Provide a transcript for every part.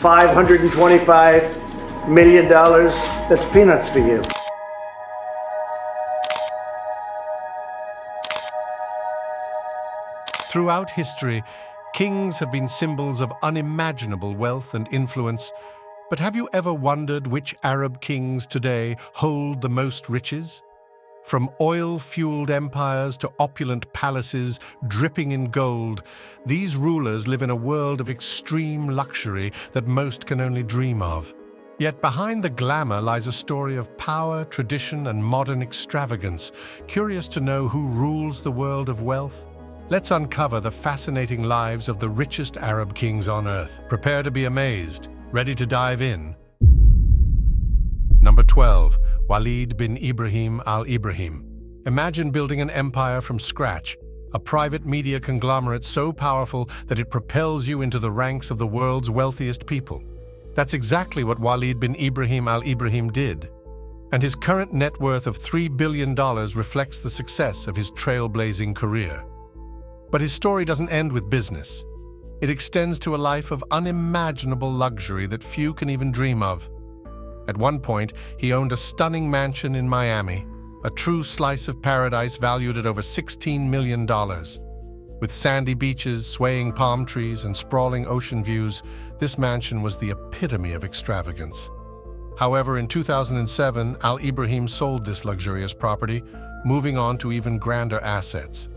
$525 million, that's peanuts for you. Throughout history, kings have been symbols of unimaginable wealth and influence. But have you ever wondered which Arab kings today hold the most riches? From oil-fueled empires to opulent palaces dripping in gold, these rulers live in a world of extreme luxury that most can only dream of. Yet behind the glamour lies a story of power, tradition, and modern extravagance. Curious to know who rules the world of wealth? Let's uncover the fascinating lives of the richest Arab kings on earth. Prepare to be amazed. Ready to dive in? Number 12. Walid bin Ibrahim al-Ibrahim. Imagine building an empire from scratch, a private media conglomerate so powerful that it propels you into the ranks of the world's wealthiest people. That's exactly what Walid bin Ibrahim al-Ibrahim did. And his current net worth of $3 billion reflects the success of his trailblazing career. But his story doesn't end with business. It extends to a life of unimaginable luxury that few can even dream of. At one point, he owned a stunning mansion in Miami, a true slice of paradise valued at over $16 million. With sandy beaches, swaying palm trees, and sprawling ocean views, this mansion was the epitome of extravagance. However, in 2007, al-Ibrahim sold this luxurious property, moving on to even grander assets.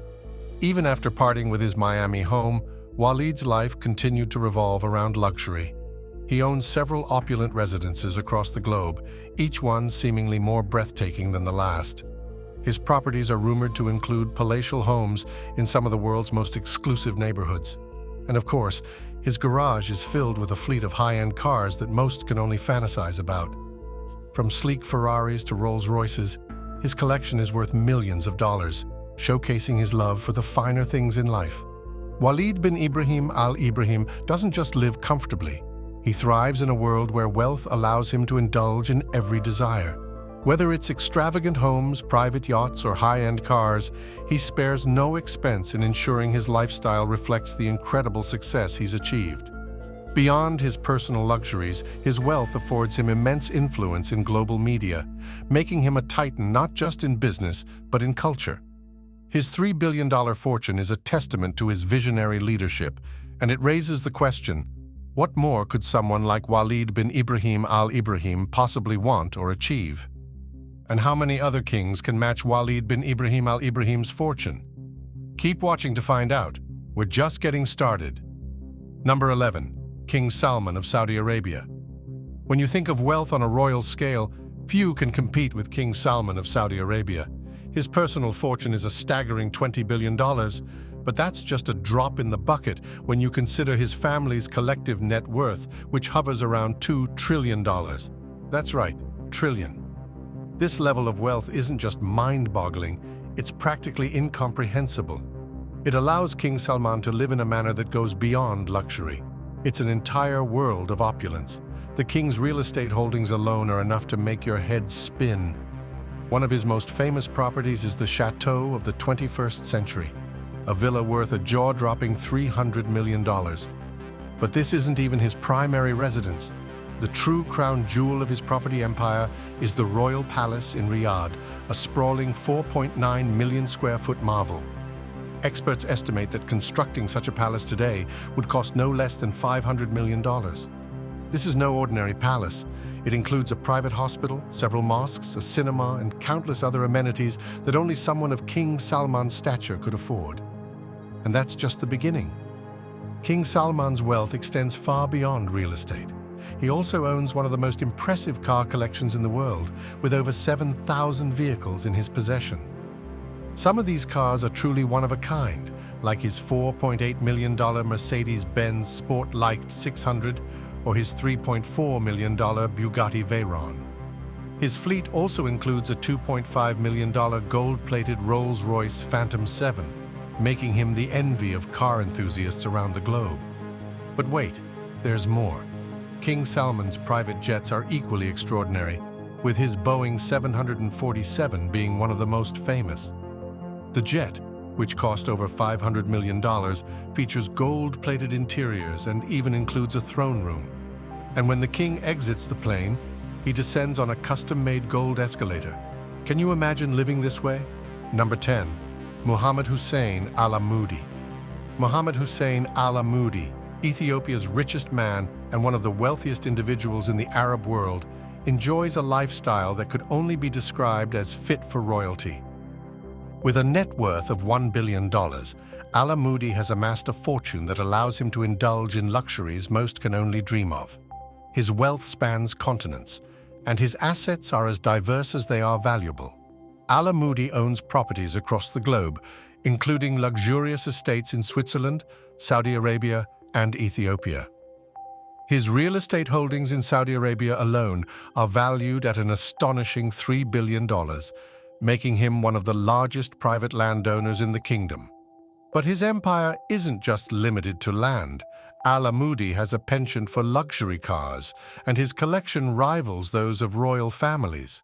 Even after parting with his Miami home, Walid's life continued to revolve around luxury. He owns several opulent residences across the globe, each one seemingly more breathtaking than the last. His properties are rumored to include palatial homes in some of the world's most exclusive neighborhoods. And of course, his garage is filled with a fleet of high-end cars that most can only fantasize about. From sleek Ferraris to Rolls-Royces, his collection is worth millions of dollars, showcasing his love for the finer things in life. Walid bin Ibrahim al-Ibrahim doesn't just live comfortably. He thrives in a world where wealth allows him to indulge in every desire. Whether it's extravagant homes, private yachts, or high-end cars, he spares no expense in ensuring his lifestyle reflects the incredible success he's achieved. Beyond his personal luxuries, his wealth affords him immense influence in global media, making him a titan not just in business, but in culture. His $3 billion fortune is a testament to his visionary leadership, and it raises the question, what more could someone like Walid bin Ibrahim al-Ibrahim possibly want or achieve? And how many other kings can match Walid bin Ibrahim al-Ibrahim's fortune? Keep watching to find out. We're just getting started. Number 11. King Salman of Saudi Arabia. When you think of wealth on a royal scale, few can compete with King Salman of Saudi Arabia. His personal fortune is a staggering $20 billion, but that's just a drop in the bucket when you consider his family's collective net worth, which hovers around $2 trillion. That's right, trillion. This level of wealth isn't just mind-boggling, it's practically incomprehensible. It allows King Salman to live in a manner that goes beyond luxury. It's an entire world of opulence. The king's real estate holdings alone are enough to make your head spin. One of his most famous properties is the Chateau of the 21st century, a villa worth a jaw-dropping $300 million. But this isn't even his primary residence. The true crown jewel of his property empire is the Royal Palace in Riyadh, a sprawling 4.9 million square foot marvel. Experts estimate that constructing such a palace today would cost no less than $500 million. This is no ordinary palace. It includes a private hospital, several mosques, a cinema, and countless other amenities that only someone of King Salman's stature could afford. And that's just the beginning. King Salman's wealth extends far beyond real estate. He also owns one of the most impressive car collections in the world, with over 7,000 vehicles in his possession. Some of these cars are truly one of a kind, like his $4.8 million Mercedes-Benz Sport-Leicht 600 or his $3.4 million Bugatti Veyron. His fleet also includes a $2.5 million gold-plated Rolls-Royce Phantom 7, making him the envy of car enthusiasts around the globe. But wait, there's more. King Salman's private jets are equally extraordinary, with his Boeing 747 being one of the most famous. The jet, which cost over $500 million, features gold-plated interiors and even includes a throne room. And when the king exits the plane, he descends on a custom-made gold escalator. Can you imagine living this way? Number 10. Mohammed Hussein al-Amoudi. Mohammed Hussein al-Amoudi, Ethiopia's richest man and one of the wealthiest individuals in the Arab world, enjoys a lifestyle that could only be described as fit for royalty. With a net worth of $1 billion, al-Amoudi has amassed a fortune that allows him to indulge in luxuries most can only dream of. His wealth spans continents, and his assets are as diverse as they are valuable. Al-Amoudi owns properties across the globe, including luxurious estates in Switzerland, Saudi Arabia, and Ethiopia. His real estate holdings in Saudi Arabia alone are valued at an astonishing $3 billion, making him one of the largest private landowners in the kingdom. But his empire isn't just limited to land. Al-Amoudi has a penchant for luxury cars, and his collection rivals those of royal families.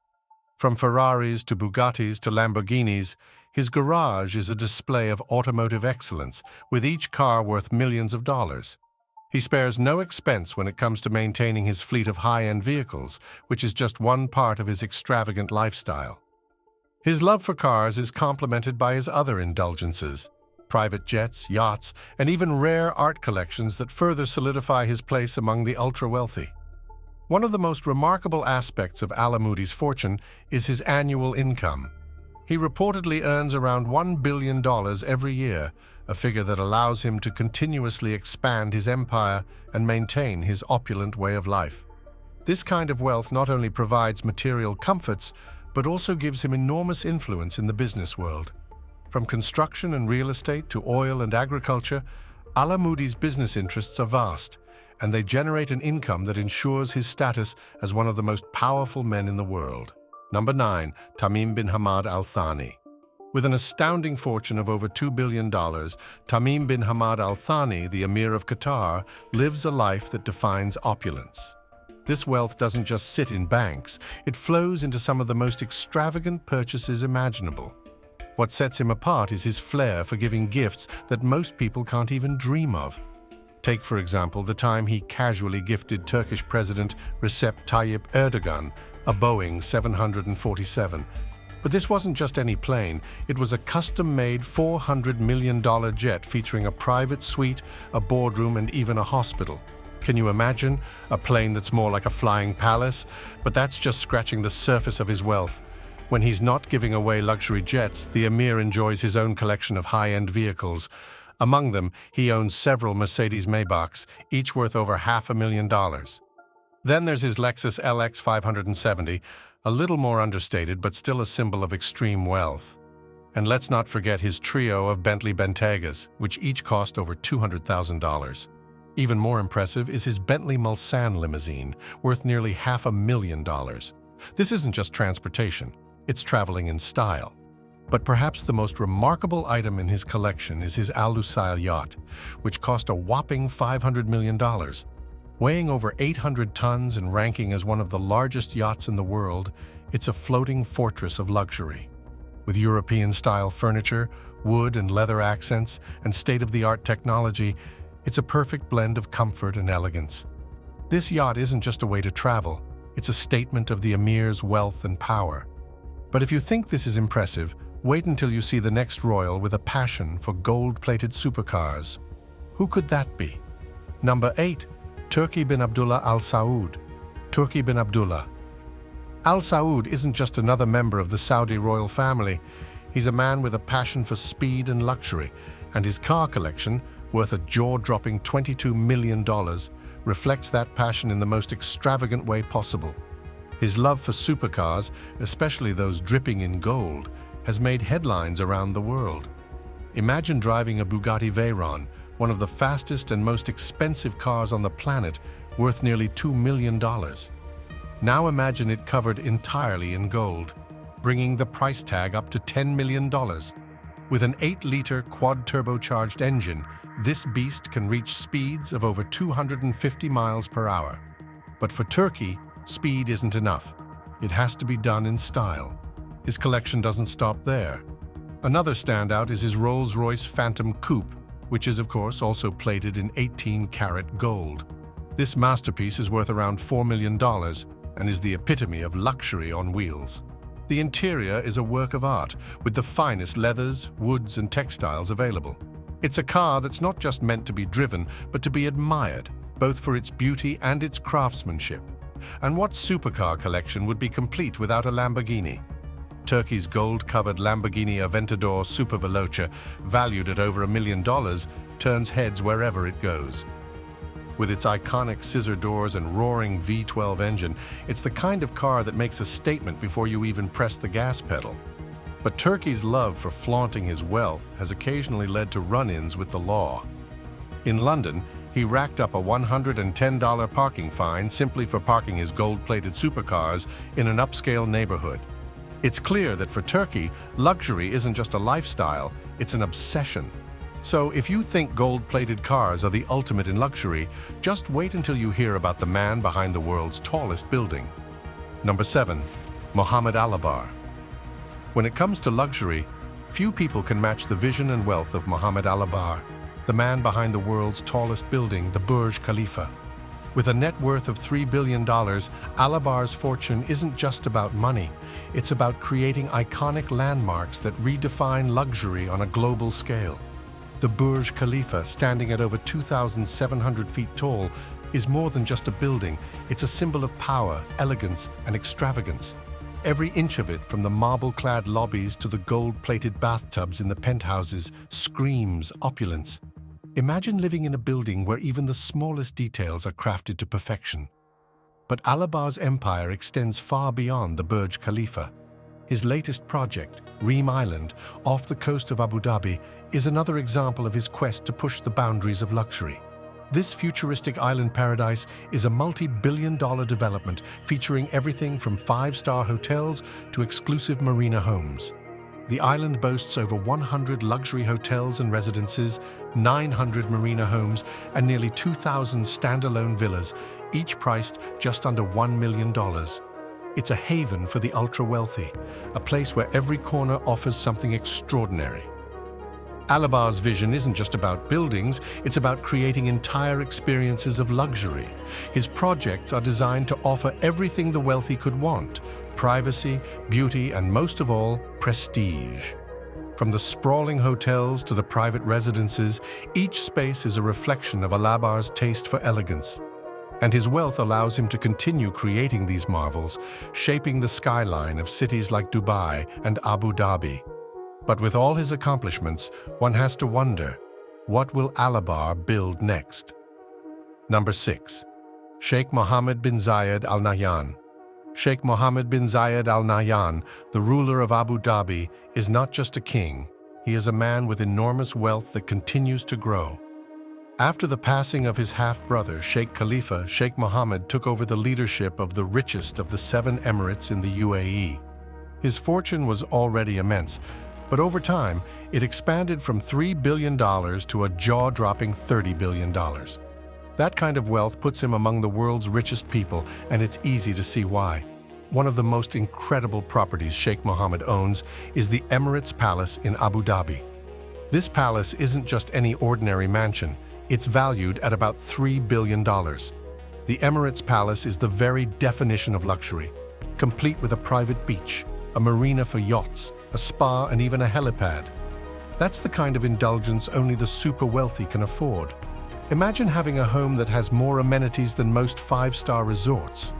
From Ferraris to Bugattis to Lamborghinis, his garage is a display of automotive excellence, with each car worth millions of dollars. He spares no expense when it comes to maintaining his fleet of high-end vehicles, which is just one part of his extravagant lifestyle. His love for cars is complemented by his other indulgences: private jets, yachts, and even rare art collections that further solidify his place among the ultra-wealthy. One of the most remarkable aspects of al-Amoudi's fortune is his annual income. He reportedly earns around $1 billion every year, a figure that allows him to continuously expand his empire and maintain his opulent way of life. This kind of wealth not only provides material comforts, but also gives him enormous influence in the business world. From construction and real estate to oil and agriculture, al-Amoudi's business interests are vast, and they generate an income that ensures his status as one of the most powerful men in the world. Number 9. Tamim bin Hamad Al Thani. With an astounding fortune of over $2 billion, Tamim bin Hamad Al Thani, the Emir of Qatar, lives a life that defines opulence. This wealth doesn't just sit in banks, it flows into some of the most extravagant purchases imaginable. What sets him apart is his flair for giving gifts that most people can't even dream of. Take, for example, the time he casually gifted Turkish President Recep Tayyip Erdogan a Boeing 747. But this wasn't just any plane, it was a custom-made $400 million jet featuring a private suite, a boardroom, and even a hospital. Can you imagine? A plane that's more like a flying palace? But that's just scratching the surface of his wealth. When he's not giving away luxury jets, the Emir enjoys his own collection of high-end vehicles. Among them, he owns several Mercedes Maybachs, each worth over $500,000. Then there's his Lexus LX 570, a little more understated but still a symbol of extreme wealth. And let's not forget his trio of Bentley Bentegas, which each cost over $200,000. Even more impressive is his Bentley Mulsanne limousine, worth nearly $500,000. This isn't just transportation, it's traveling in style. But perhaps the most remarkable item in his collection is his Al Lusail yacht, which cost a whopping $500 million. Weighing over 800 tons and ranking as one of the largest yachts in the world, it's a floating fortress of luxury. With European-style furniture, wood and leather accents, and state-of-the-art technology, it's a perfect blend of comfort and elegance. This yacht isn't just a way to travel, it's a statement of the Emir's wealth and power. But if you think this is impressive, wait until you see the next royal with a passion for gold-plated supercars. Who could that be? Number 8. Turki bin Abdullah Al Saud. Turki bin Abdullah. Al Saud isn't just another member of the Saudi royal family. He's a man with a passion for speed and luxury, and his car collection, worth a jaw-dropping $22 million, reflects that passion in the most extravagant way possible. His love for supercars, especially those dripping in gold, has made headlines around the world. Imagine driving a Bugatti Veyron, one of the fastest and most expensive cars on the planet, worth nearly $2 million. Now imagine it covered entirely in gold, bringing the price tag up to $10 million. With an 8-liter quad-turbocharged engine, this beast can reach speeds of over 250 miles per hour. But for Turki, speed isn't enough. It has to be done in style. His collection doesn't stop there. Another standout is his Rolls-Royce Phantom Coupe, which is, of course, also plated in 18-karat gold. This masterpiece is worth around $4 million and is the epitome of luxury on wheels. The interior is a work of art with the finest leathers, woods, and textiles available. It's a car that's not just meant to be driven, but to be admired, both for its beauty and its craftsmanship. And what supercar collection would be complete without a Lamborghini? Turkey's gold-covered Lamborghini Aventador Superveloce, valued at over $1 million, turns heads wherever it goes. With its iconic scissor doors and roaring V12 engine, it's the kind of car that makes a statement before you even press the gas pedal. But Turkey's love for flaunting his wealth has occasionally led to run-ins with the law. In London, he racked up a $110 parking fine simply for parking his gold-plated supercars in an upscale neighborhood. It's clear that for Turkey, luxury isn't just a lifestyle, it's an obsession. So if you think gold-plated cars are the ultimate in luxury, just wait until you hear about the man behind the world's tallest building. Number 7. Mohammed Alabar. When it comes to luxury, few people can match the vision and wealth of Mohammed Alabar, the man behind the world's tallest building, the Burj Khalifa. With a net worth of $3 billion, Alabar's fortune isn't just about money. It's about creating iconic landmarks that redefine luxury on a global scale. The Burj Khalifa, standing at over 2,700 feet tall, is more than just a building. It's a symbol of power, elegance, and extravagance. Every inch of it, from the marble-clad lobbies to the gold-plated bathtubs in the penthouses, screams opulence. Imagine living in a building where even the smallest details are crafted to perfection. But Alabar's empire extends far beyond the Burj Khalifa. His latest project, Reem Island, off the coast of Abu Dhabi, is another example of his quest to push the boundaries of luxury. This futuristic island paradise is a multi-billion-dollar development featuring everything from five-star hotels to exclusive marina homes. The island boasts over 100 luxury hotels and residences, 900 marina homes, and nearly 2,000 standalone villas, each priced just under $1 million. It's a haven for the ultra-wealthy, a place where every corner offers something extraordinary. Alabar's vision isn't just about buildings, it's about creating entire experiences of luxury. His projects are designed to offer everything the wealthy could want: privacy, beauty, and most of all, prestige. From the sprawling hotels to the private residences, each space is a reflection of Alabar's taste for elegance. And his wealth allows him to continue creating these marvels, shaping the skyline of cities like Dubai and Abu Dhabi. But with all his accomplishments, one has to wonder, what will Alabar build next? Number 6. Sheikh Mohammed bin Zayed Al Nahyan. Sheikh Mohammed bin Zayed Al Nahyan, the ruler of Abu Dhabi, is not just a king. He is a man with enormous wealth that continues to grow. After the passing of his half-brother, Sheikh Khalifa, Sheikh Mohammed took over the leadership of the richest of the 7 emirates in the UAE. His fortune was already immense, but over time, it expanded from $3 billion to a jaw-dropping $30 billion. That kind of wealth puts him among the world's richest people, and it's easy to see why. One of the most incredible properties Sheikh Mohammed owns is the Emirates Palace in Abu Dhabi. This palace isn't just any ordinary mansion. It's valued at about $3 billion. The Emirates Palace is the very definition of luxury, complete with a private beach, a marina for yachts, a spa, and even a helipad. That's the kind of indulgence only the super wealthy can afford. Imagine having a home that has more amenities than most 5-star resorts.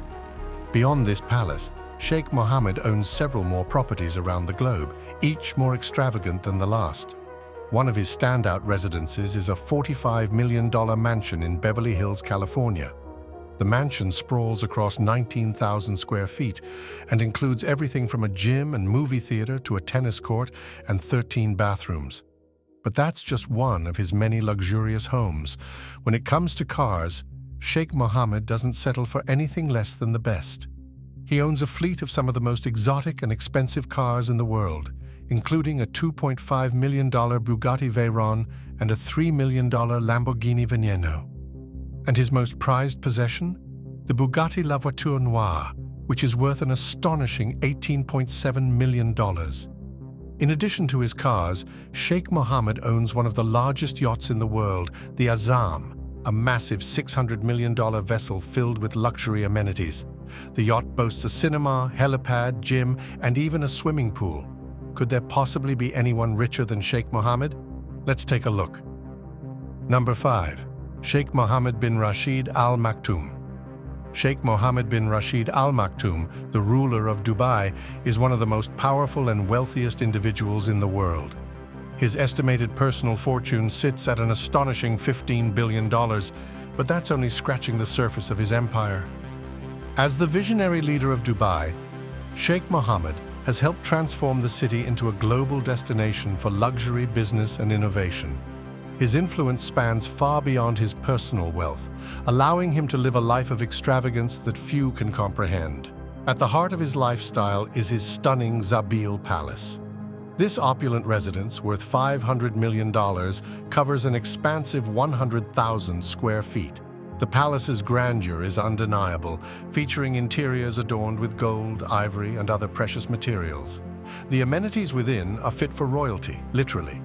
Beyond this palace, Sheikh Mohammed owns several more properties around the globe, each more extravagant than the last. One of his standout residences is a $45 million mansion in Beverly Hills, California. The mansion sprawls across 19,000 square feet and includes everything from a gym and movie theater to a tennis court and 13 bathrooms. But that's just one of his many luxurious homes. When it comes to cars, Sheikh Mohammed doesn't settle for anything less than the best. He owns a fleet of some of the most exotic and expensive cars in the world, including a $2.5 million Bugatti Veyron and a $3 million Lamborghini Veneno. And his most prized possession? The Bugatti La Voiture Noire, which is worth an astonishing $18.7 million. In addition to his cars, Sheikh Mohammed owns one of the largest yachts in the world, the Azam, a massive $600 million vessel filled with luxury amenities. The yacht boasts a cinema, helipad, gym, and even a swimming pool. Could there possibly be anyone richer than Sheikh Mohammed? Let's take a look. Number 5. Sheikh Mohammed bin Rashid Al Maktoum. Sheikh Mohammed bin Rashid Al Maktoum, the ruler of Dubai, is one of the most powerful and wealthiest individuals in the world. His estimated personal fortune sits at an astonishing $15 billion, but that's only scratching the surface of his empire. As the visionary leader of Dubai, Sheikh Mohammed has helped transform the city into a global destination for luxury, business, and innovation. His influence spans far beyond his personal wealth, allowing him to live a life of extravagance that few can comprehend. At the heart of his lifestyle is his stunning Zabil Palace. This opulent residence, worth $500 million, covers an expansive 100,000 square feet. The palace's grandeur is undeniable, featuring interiors adorned with gold, ivory, and other precious materials. The amenities within are fit for royalty, literally.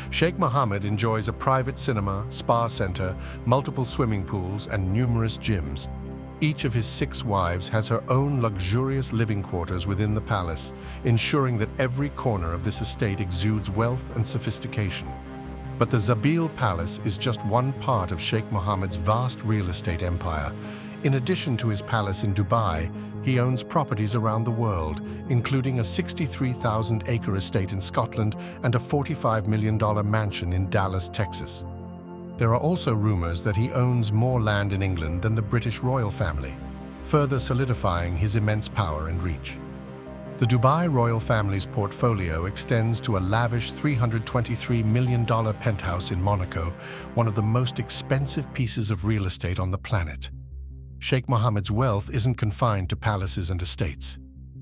Sheikh Mohammed enjoys a private cinema, spa center, multiple swimming pools, and numerous gyms. Each of his 6 wives has her own luxurious living quarters within the palace, ensuring that every corner of this estate exudes wealth and sophistication. But the Zabil Palace is just one part of Sheikh Mohammed's vast real estate empire. In addition to his palace in Dubai, he owns properties around the world, including a 63,000-acre estate in Scotland and a $45 million mansion in Dallas, Texas. There are also rumors that he owns more land in England than the British royal family, further solidifying his immense power and reach. The Dubai royal family's portfolio extends to a lavish $323 million penthouse in Monaco, one of the most expensive pieces of real estate on the planet. Sheikh Mohammed's wealth isn't confined to palaces and estates.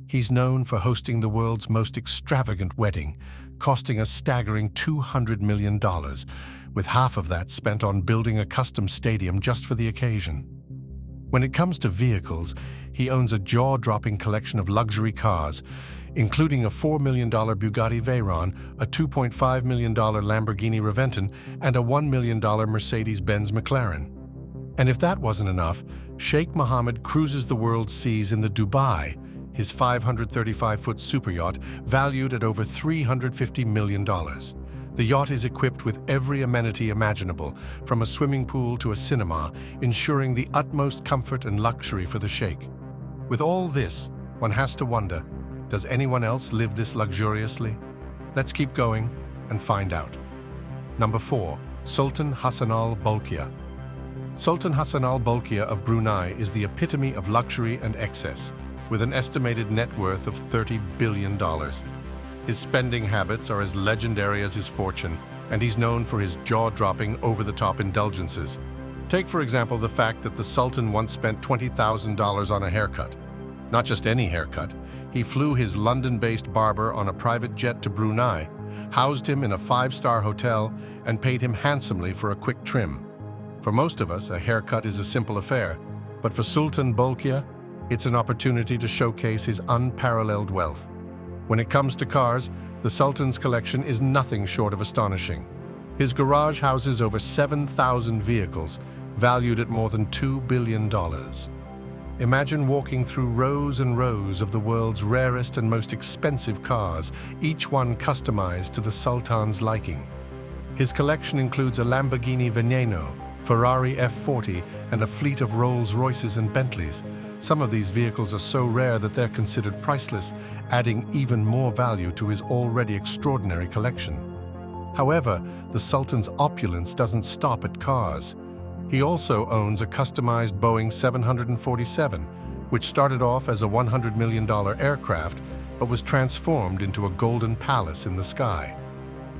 He's known for hosting the world's most extravagant wedding, costing a staggering $200 million, with half of that spent on building a custom stadium just for the occasion. When it comes to vehicles, he owns a jaw-dropping collection of luxury cars, including a $4 million Bugatti Veyron, a $2.5 million Lamborghini Reventon, and a $1 million Mercedes-Benz McLaren. And if that wasn't enough, Sheikh Mohammed cruises the world's seas in the Dubai, his 535-foot superyacht valued at over $350 million. The yacht is equipped with every amenity imaginable, from a swimming pool to a cinema, ensuring the utmost comfort and luxury for the sheikh. With all this, one has to wonder, does anyone else live this luxuriously? Let's keep going and find out. Number 4. Sultan Hassan Al Bolkiah. Sultan Hassan Al Bolkiah of Brunei is the epitome of luxury and excess, with an estimated net worth of $30 billion. His spending habits are as legendary as his fortune, and he's known for his jaw-dropping, over-the-top indulgences. Take, for example, the fact that the Sultan once spent $20,000 on a haircut. Not just any haircut. He flew his London-based barber on a private jet to Brunei, housed him in a 5-star hotel, and paid him handsomely for a quick trim. For most of us, a haircut is a simple affair, but for Sultan Bolkiah, it's an opportunity to showcase his unparalleled wealth. When it comes to cars, the Sultan's collection is nothing short of astonishing. His garage houses over 7,000 vehicles, valued at more than $2 billion. Imagine walking through rows and rows of the world's rarest and most expensive cars, each one customized to the Sultan's liking. His collection includes a Lamborghini Veneno, Ferrari F40, and a fleet of Rolls-Royces and Bentleys. Some of these vehicles are so rare that they're considered priceless, adding even more value to his already extraordinary collection. However, the Sultan's opulence doesn't stop at cars. He also owns a customized Boeing 747, which started off as a $100 million aircraft, but was transformed into a golden palace in the sky.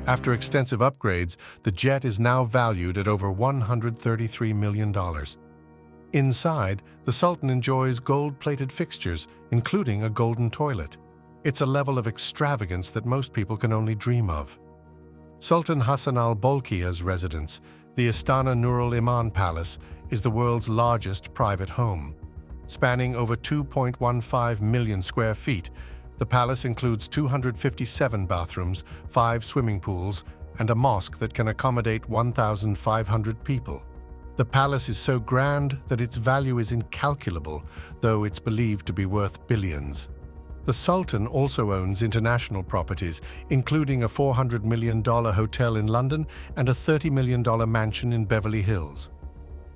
After extensive upgrades, the jet is now valued at over $133 million. Inside, the Sultan enjoys gold-plated fixtures, including a golden toilet. It's a level of extravagance that most people can only dream of. Sultan Hassan Al Bolkiah's residence, the Istana Nurul Iman Palace, is the world's largest private home. Spanning over 2.15 million square feet, the palace includes 257 bathrooms, 5 swimming pools, and a mosque that can accommodate 1,500 people. The palace is so grand that its value is incalculable, though it's believed to be worth billions. The Sultan also owns international properties, including a $400 million hotel in London and a $30 million mansion in Beverly Hills.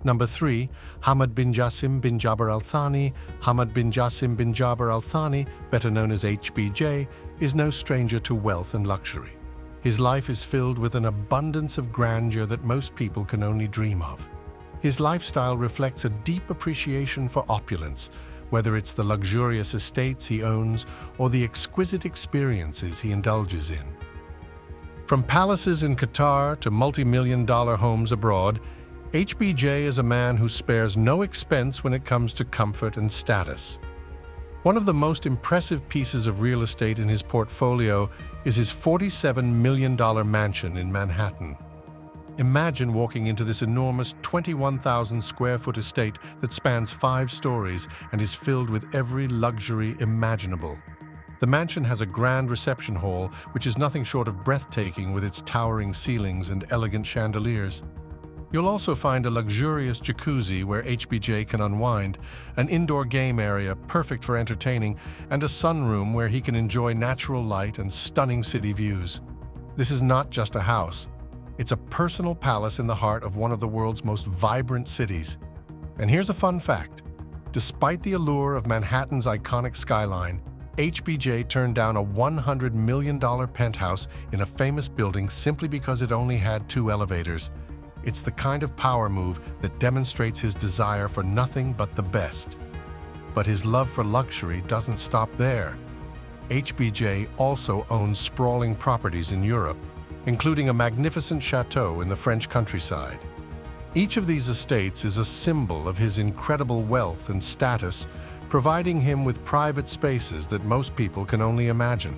Number 3, Hamad bin Jassim bin Jaber Al Thani. Hamad bin Jassim bin Jaber Al Thani, better known as HBJ, is no stranger to wealth and luxury. His life is filled with an abundance of grandeur that most people can only dream of. His lifestyle reflects a deep appreciation for opulence, whether it's the luxurious estates he owns or the exquisite experiences he indulges in. From palaces in Qatar to multi-million-dollar homes abroad, HBJ is a man who spares no expense when it comes to comfort and status. One of the most impressive pieces of real estate in his portfolio is his $47 million mansion in Manhattan. Imagine walking into this enormous 21,000 square foot estate that spans 5 stories and is filled with every luxury imaginable. The mansion has a grand reception hall, which is nothing short of breathtaking with its towering ceilings and elegant chandeliers. You'll also find a luxurious jacuzzi where HBJ can unwind, an indoor game area perfect for entertaining, and a sunroom where he can enjoy natural light and stunning city views. This is not just a house. It's a personal palace in the heart of one of the world's most vibrant cities. And here's a fun fact. Despite the allure of Manhattan's iconic skyline, HBJ turned down a $100 million penthouse in a famous building simply because it only had 2 elevators. It's the kind of power move that demonstrates his desire for nothing but the best. But his love for luxury doesn't stop there. HBJ also owns sprawling properties in Europe, including a magnificent chateau in the French countryside. Each of these estates is a symbol of his incredible wealth and status, providing him with private spaces that most people can only imagine.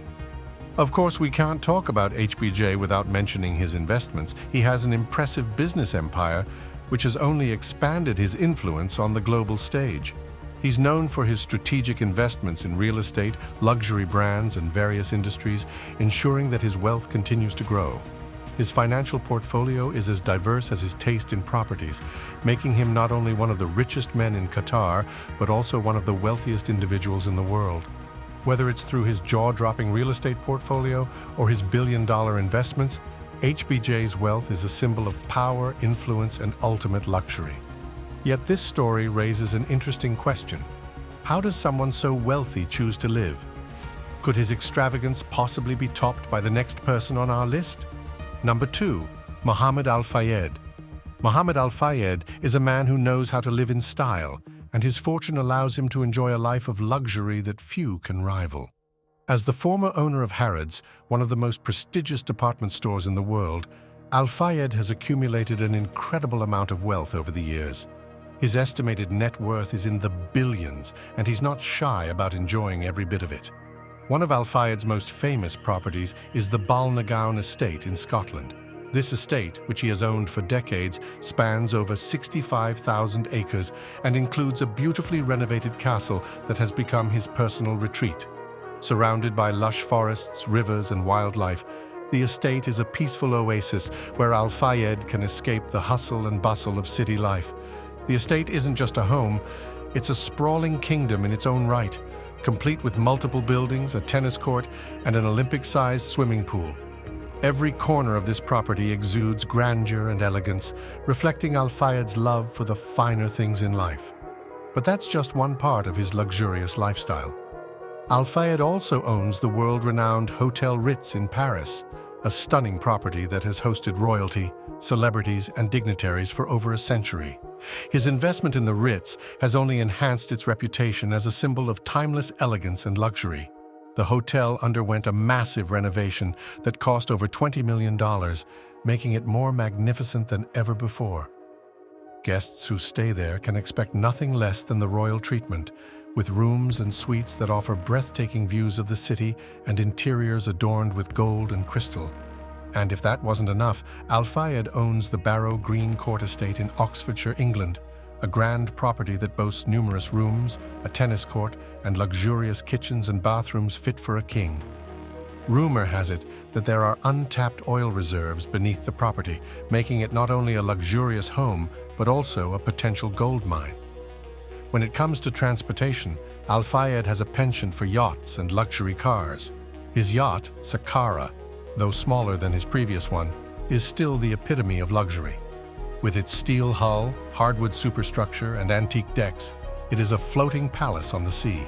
Of course, we can't talk about HBJ without mentioning his investments. He has an impressive business empire, which has only expanded his influence on the global stage. He's known for his strategic investments in real estate, luxury brands, and various industries, ensuring that his wealth continues to grow. His financial portfolio is as diverse as his taste in properties, making him not only one of the richest men in Qatar, but also one of the wealthiest individuals in the world. Whether it's through his jaw-dropping real estate portfolio or his billion-dollar investments, HBJ's wealth is a symbol of power, influence, and ultimate luxury. Yet this story raises an interesting question. How does someone so wealthy choose to live? Could his extravagance possibly be topped by the next person on our list? Number 2, Mohammed Al Fayed. Mohammed Al Fayed is a man who knows how to live in style, and his fortune allows him to enjoy a life of luxury that few can rival. As the former owner of Harrods, one of the most prestigious department stores in the world, Al Fayed has accumulated an incredible amount of wealth over the years. His estimated net worth is in the billions, and he's not shy about enjoying every bit of it. One of Al Fayed's most famous properties is the Balnagown estate in Scotland. This estate, which he has owned for decades, spans over 65,000 acres and includes a beautifully renovated castle that has become his personal retreat. Surrounded by lush forests, rivers, and wildlife, the estate is a peaceful oasis where Al Fayed can escape the hustle and bustle of city life. The estate isn't just a home, it's a sprawling kingdom in its own right, complete with multiple buildings, a tennis court, and an Olympic-sized swimming pool. Every corner of this property exudes grandeur and elegance, reflecting Al Fayed's love for the finer things in life. But that's just one part of his luxurious lifestyle. Al Fayed also owns the world-renowned Hotel Ritz in Paris, a stunning property that has hosted royalty, celebrities, and dignitaries for over a century. His investment in the Ritz has only enhanced its reputation as a symbol of timeless elegance and luxury. The hotel underwent a massive renovation that cost over $20 million, making it more magnificent than ever before. Guests who stay there can expect nothing less than the royal treatment, with rooms and suites that offer breathtaking views of the city and interiors adorned with gold and crystal. And if that wasn't enough, Al Fayed owns the Barrow Green Court estate in Oxfordshire, England, a grand property that boasts numerous rooms, a tennis court, and luxurious kitchens and bathrooms fit for a king. Rumor has it that there are untapped oil reserves beneath the property, making it not only a luxurious home, but also a potential gold mine. When it comes to transportation, Al Fayed has a penchant for yachts and luxury cars. His yacht, Saqqara, though smaller than his previous one, is still the epitome of luxury. With its steel hull, hardwood superstructure, and antique decks, it is a floating palace on the sea.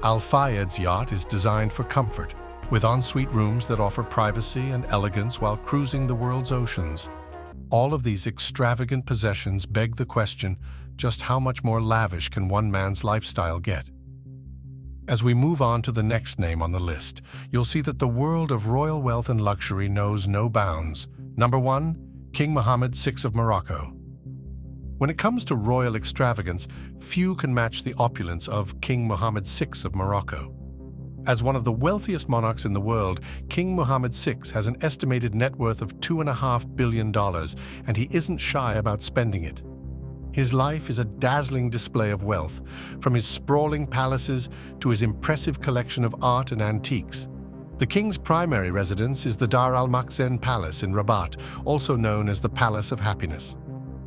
Al Fayed's yacht is designed for comfort, with ensuite rooms that offer privacy and elegance while cruising the world's oceans. All of these extravagant possessions beg the question, just how much more lavish can one man's lifestyle get? As we move on to the next name on the list, you'll see that the world of royal wealth and luxury knows no bounds. Number 1, King Mohammed VI of Morocco. When it comes to royal extravagance, few can match the opulence of King Mohammed VI of Morocco. As one of the wealthiest monarchs in the world, King Mohammed VI has an estimated net worth of $2.5 billion, and he isn't shy about spending it. His life is a dazzling display of wealth, from his sprawling palaces to his impressive collection of art and antiques. The king's primary residence is the Dar al-Makhzen Palace in Rabat, also known as the Palace of Happiness.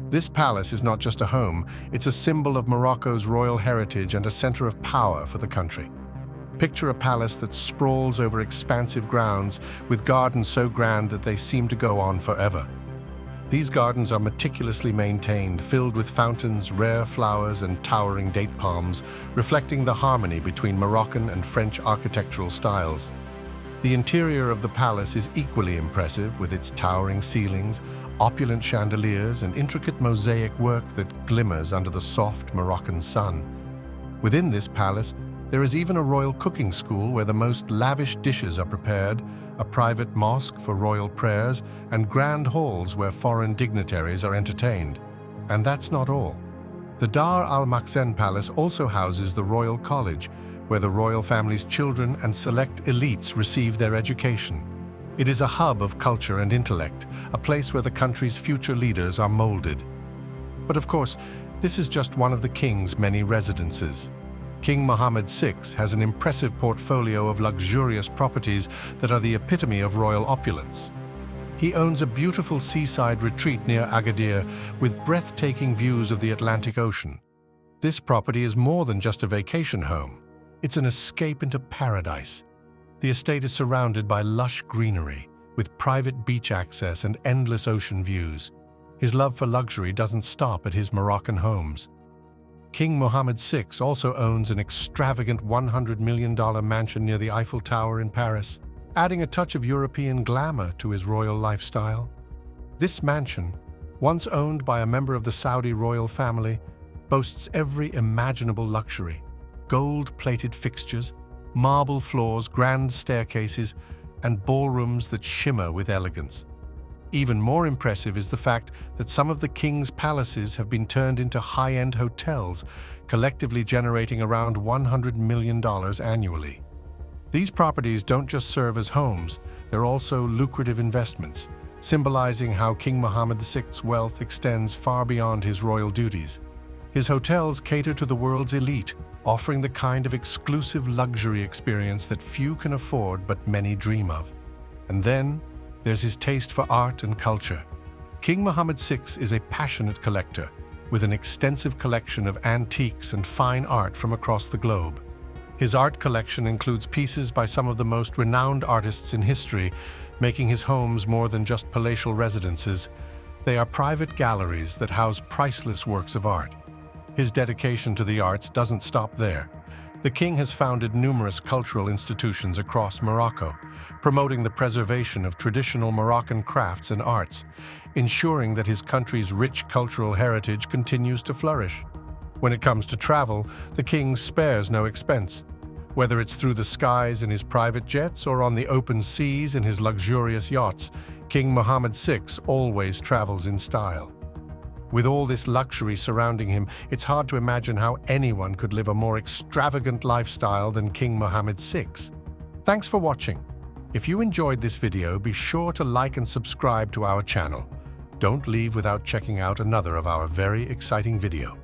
This palace is not just a home, it's a symbol of Morocco's royal heritage and a center of power for the country. Picture a palace that sprawls over expansive grounds, with gardens so grand that they seem to go on forever. These gardens are meticulously maintained, filled with fountains, rare flowers, and towering date palms, reflecting the harmony between Moroccan and French architectural styles. The interior of the palace is equally impressive, with its towering ceilings, opulent chandeliers, and intricate mosaic work that glimmers under the soft Moroccan sun. Within this palace, there is even a royal cooking school where the most lavish dishes are prepared, a private mosque for royal prayers, and grand halls where foreign dignitaries are entertained. And that's not all. The Dar al-Makhzen Palace also houses the Royal College, where the royal family's children and select elites receive their education. It is a hub of culture and intellect, a place where the country's future leaders are molded. But of course, this is just one of the king's many residences. King Mohammed VI has an impressive portfolio of luxurious properties that are the epitome of royal opulence. He owns a beautiful seaside retreat near Agadir with breathtaking views of the Atlantic Ocean. This property is more than just a vacation home. It's an escape into paradise. The estate is surrounded by lush greenery, with private beach access and endless ocean views. His love for luxury doesn't stop at his Moroccan homes. King Mohammed VI also owns an extravagant $100 million mansion near the Eiffel Tower in Paris, adding a touch of European glamour to his royal lifestyle. This mansion, once owned by a member of the Saudi royal family, boasts every imaginable luxury: gold-plated fixtures, marble floors, grand staircases, and ballrooms that shimmer with elegance. Even more impressive is the fact that some of the king's palaces have been turned into high-end hotels, collectively generating around $100 million annually. These properties don't just serve as homes, they're also lucrative investments, symbolizing how King Mohammed VI's wealth extends far beyond his royal duties. His hotels cater to the world's elite, offering the kind of exclusive luxury experience that few can afford but many dream of. And then, there's his taste for art and culture. King Mohammed VI is a passionate collector, with an extensive collection of antiques and fine art from across the globe. His art collection includes pieces by some of the most renowned artists in history, making his homes more than just palatial residences. They are private galleries that house priceless works of art. His dedication to the arts doesn't stop there. The king has founded numerous cultural institutions across Morocco, promoting the preservation of traditional Moroccan crafts and arts, ensuring that his country's rich cultural heritage continues to flourish. When it comes to travel, the king spares no expense. Whether it's through the skies in his private jets or on the open seas in his luxurious yachts, King Mohammed VI always travels in style. With all this luxury surrounding him, it's hard to imagine how anyone could live a more extravagant lifestyle than King Mohammed VI. Thanks for watching. If you enjoyed this video, be sure to like and subscribe to our channel. Don't leave without checking out another of our very exciting video.